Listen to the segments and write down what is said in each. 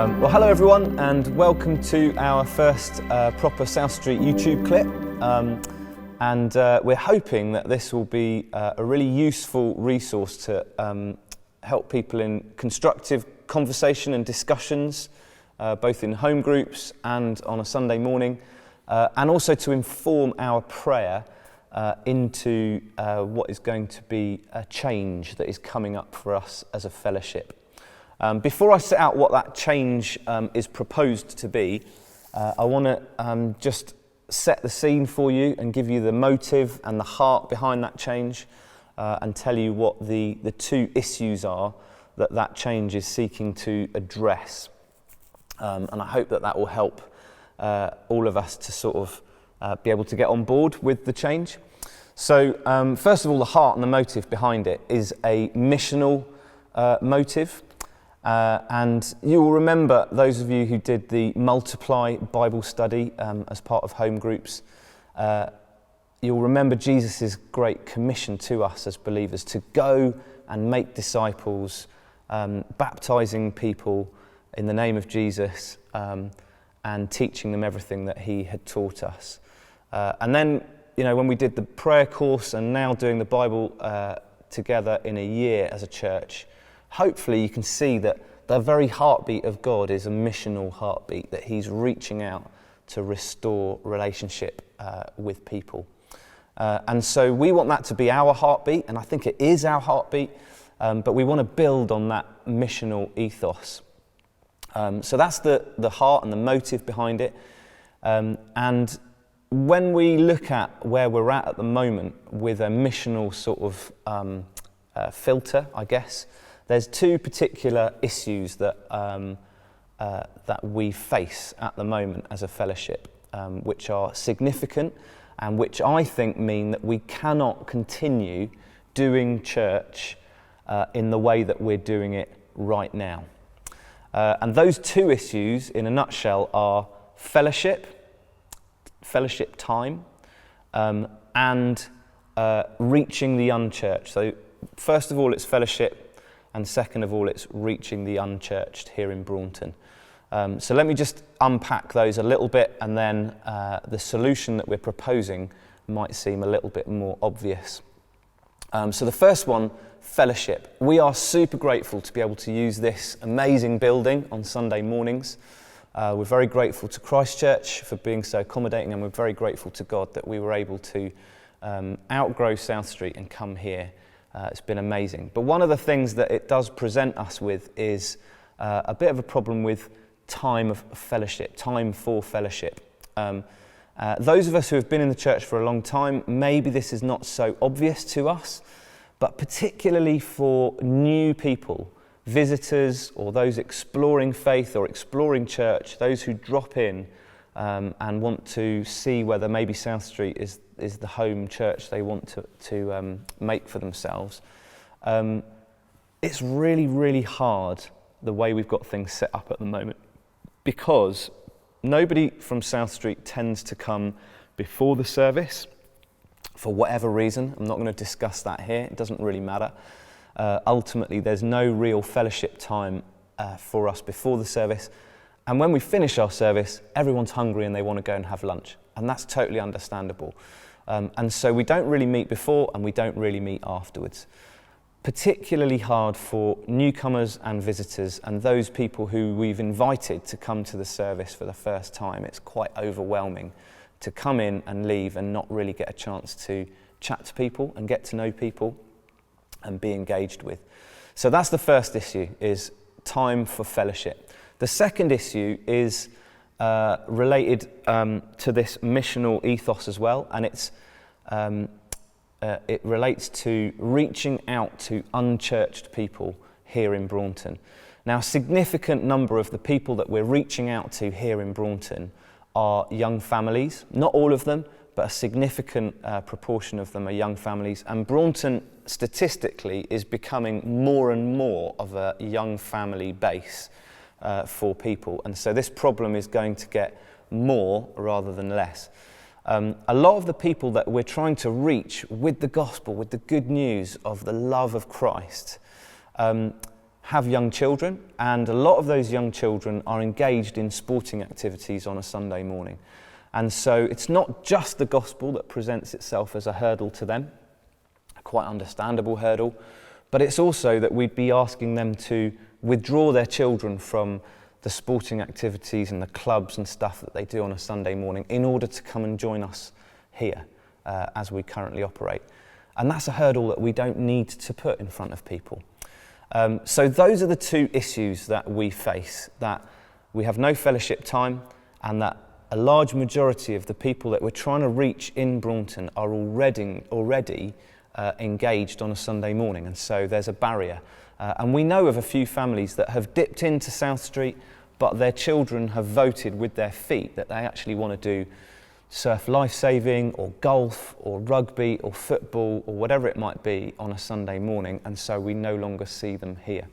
Well, hello everyone, and welcome to our first proper South Street YouTube clip. We're hoping that this will be a really useful resource to help people in constructive conversation and discussions, both in home groups and on a Sunday morning, and also to inform our prayer into what is going to be a change that is coming up for us as a fellowship. Before I set out what that change is proposed to be, I want to just set the scene for you and give you the motive and the heart behind that change, and tell you what the two issues are that change is seeking to address. And I hope that will help all of us to sort of be able to get on board with the change. So first of all, the heart and the motive behind it is a missional motive. And you will remember, those of you who did the Multiply Bible study as part of home groups, you'll remember Jesus' great commission to us as believers to go and make disciples, baptizing people in the name of Jesus, and teaching them everything that he had taught us. And then, when we did the prayer course and now doing the Bible together in a year as a church, hopefully you can see that the very heartbeat of God is a missional heartbeat, that he's reaching out to restore relationship with people. And so we want that to be our heartbeat, and I think it is our heartbeat, but we want to build on that missional ethos. So that's the heart and the motive behind it. And when we look at where we're at the moment with a missional sort of filter, I guess, there's two particular issues that we face at the moment as a fellowship, which are significant and which I think mean that we cannot continue doing church in the way that we're doing it right now. And those two issues, in a nutshell, are fellowship time, and reaching the unchurched. So first of all, it's fellowship. And second of all, it's reaching the unchurched here in Braunton. So let me just unpack those a little bit, and then the solution that we're proposing might seem a little bit more obvious. So the first one, fellowship. We are super grateful to be able to use this amazing building on Sunday mornings. We're very grateful to Christchurch for being so accommodating, and we're very grateful to God that we were able to outgrow South Street and come here. It's been amazing. But one of the things that it does present us with is a bit of a problem with time of fellowship, time for fellowship. Those of us who have been in the church for a long time, maybe this is not so obvious to us, but particularly for new people, visitors, or those exploring faith or exploring church, those who drop in and want to see whether maybe South Street is the home church they want to make for themselves. It's really, really hard the way we've got things set up at the moment, because nobody from South Street tends to come before the service for whatever reason. I'm not going to discuss that here. It doesn't really matter. Ultimately, there's no real fellowship time for us before the service. And when we finish our service, everyone's hungry and they want to go and have lunch. And that's totally understandable. And so we don't really meet before, and we don't really meet afterwards. Particularly hard for newcomers and visitors and those people who we've invited to come to the service for the first time. It's quite overwhelming to come in and leave and not really get a chance to chat to people and get to know people and be engaged with. So that's the first issue, is time for fellowship. The second issue is related to this missional ethos as well, and it relates to reaching out to unchurched people here in Braunton. Now, a significant number of the people that we're reaching out to here in Braunton are young families. Not all of them, but a significant proportion of them are young families. And Braunton, statistically, is becoming more and more of a young family base for people. And so this problem is going to get more rather than less. A lot of the people that we're trying to reach with the gospel, with the good news of the love of Christ, have young children, and a lot of those young children are engaged in sporting activities on a Sunday morning. And so it's not just the gospel that presents itself as a hurdle to them, a quite understandable hurdle, but it's also that we'd be asking them to withdraw their children from the sporting activities and the clubs and stuff that they do on a Sunday morning in order to come and join us here as we currently operate. And that's a hurdle that we don't need to put in front of people. So those are the two issues that we face, that we have no fellowship time and that a large majority of the people that we're trying to reach in Braunton are already engaged on a Sunday morning, and so there's a barrier. And we know of a few families that have dipped into South Street, but their children have voted with their feet that they actually want to do surf lifesaving or golf or rugby or football or whatever it might be on a Sunday morning, and so we no longer see them here.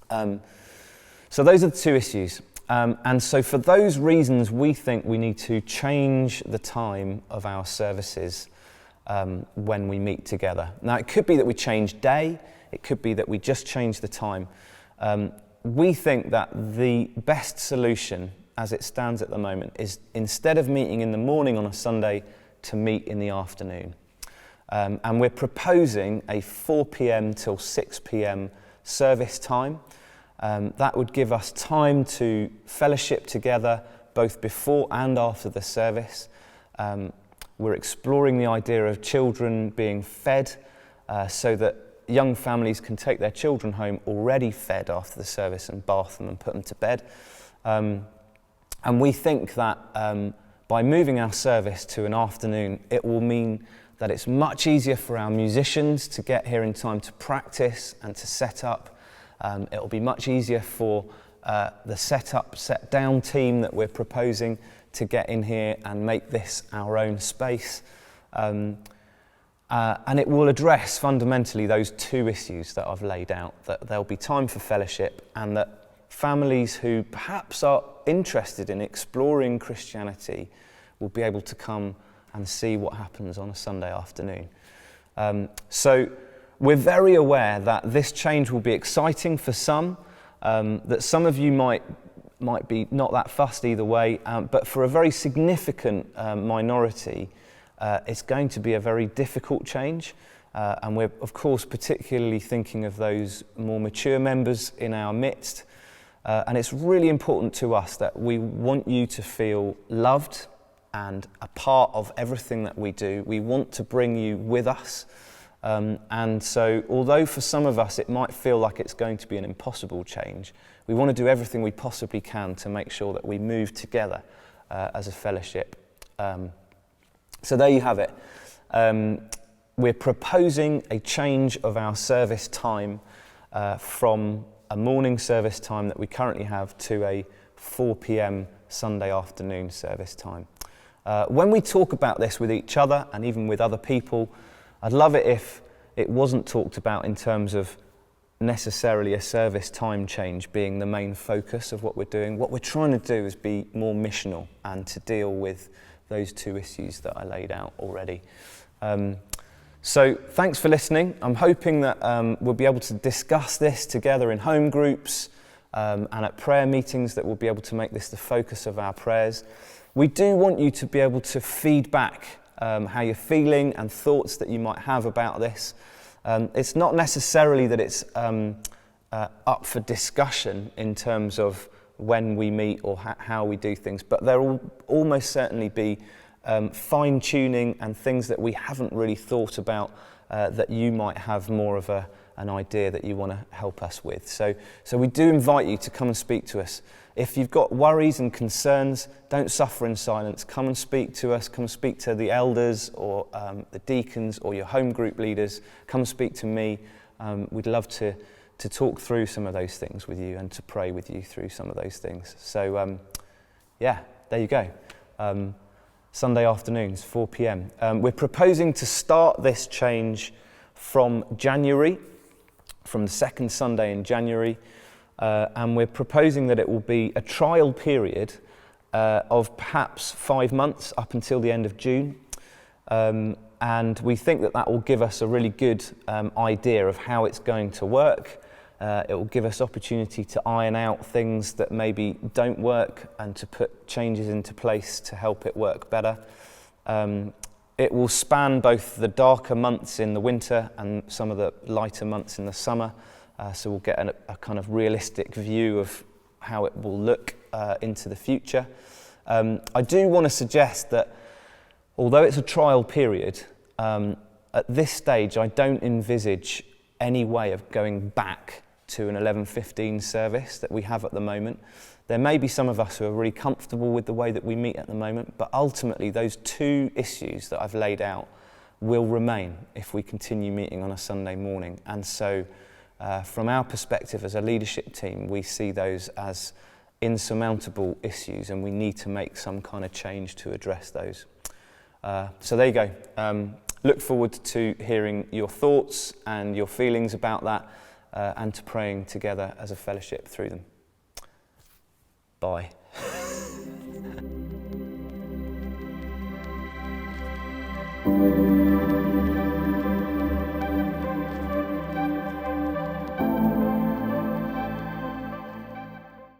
So those are the two issues. And so for those reasons, we think we need to change the time of our services when we meet together. Now, it could be that we change day, it could be that we just change the time. We think that the best solution as it stands at the moment is, instead of meeting in the morning on a Sunday, to meet in the afternoon. And we're proposing a 4 p.m. till 6 p.m. service time. That would give us time to fellowship together both before and after the service. We're exploring the idea of children being fed so that young families can take their children home already fed after the service and bath them and put them to bed. And we think that by moving our service to an afternoon, it will mean that it's much easier for our musicians to get here in time to practice and to set up. It'll be much easier for the set down team that we're proposing to get in here and make this our own space. And it will address fundamentally those two issues that I've laid out, that there'll be time for fellowship and that families who perhaps are interested in exploring Christianity will be able to come and see what happens on a Sunday afternoon. So we're very aware that this change will be exciting for some, that some of you might be not that fussed either way, but for a very significant minority, it's going to be a very difficult change. And we're, of course, particularly thinking of those more mature members in our midst. And it's really important to us that we want you to feel loved and a part of everything that we do. We want to bring you with us. And so, although for some of us it might feel like it's going to be an impossible change, we want to do everything we possibly can to make sure that we move together as a fellowship. So there you have it. We're proposing a change of our service time from a morning service time that we currently have to a 4 p.m. Sunday afternoon service time. When we talk about this with each other and even with other people, I'd love it if it wasn't talked about in terms of necessarily a service time change being the main focus of what we're doing. What we're trying to do is be more missional and to deal with those two issues that I laid out already. So thanks for listening. I'm hoping that we'll be able to discuss this together in home groups and at prayer meetings, that we'll be able to make this the focus of our prayers. We do want you to be able to feed back how you're feeling and thoughts that you might have about this. It's not necessarily that it's up for discussion in terms of when we meet or how we do things, but there will almost certainly be fine-tuning and things that we haven't really thought about that you might have more of an idea that you want to help us with. So we do invite you to come and speak to us. If you've got worries and concerns, don't suffer in silence. Come and speak to us. Come speak to the elders or the deacons or your home group leaders. Come speak to me. We'd love to talk through some of those things with you and to pray with you through some of those things. So yeah, there you go. Sunday afternoons, 4 p.m. We're proposing to start this change from January, from the second Sunday in January, and we're proposing that it will be a trial period of perhaps 5 months up until the end of June. And we think that will give us a really good idea of how it's going to work. It will give us opportunity to iron out things that maybe don't work and to put changes into place to help it work better. It will span both the darker months in the winter and some of the lighter months in the summer. So we'll get a kind of realistic view of how it will look into the future. I do want to suggest that although it's a trial period, at this stage I don't envisage any way of going back to an 11:15 service that we have at the moment. There may be some of us who are really comfortable with the way that we meet at the moment, but ultimately those two issues that I've laid out will remain if we continue meeting on a Sunday morning. And so from our perspective as a leadership team, we see those as insurmountable issues and we need to make some kind of change to address those. So there you go. Look forward to hearing your thoughts and your feelings about that and to praying together as a fellowship through them. Bye.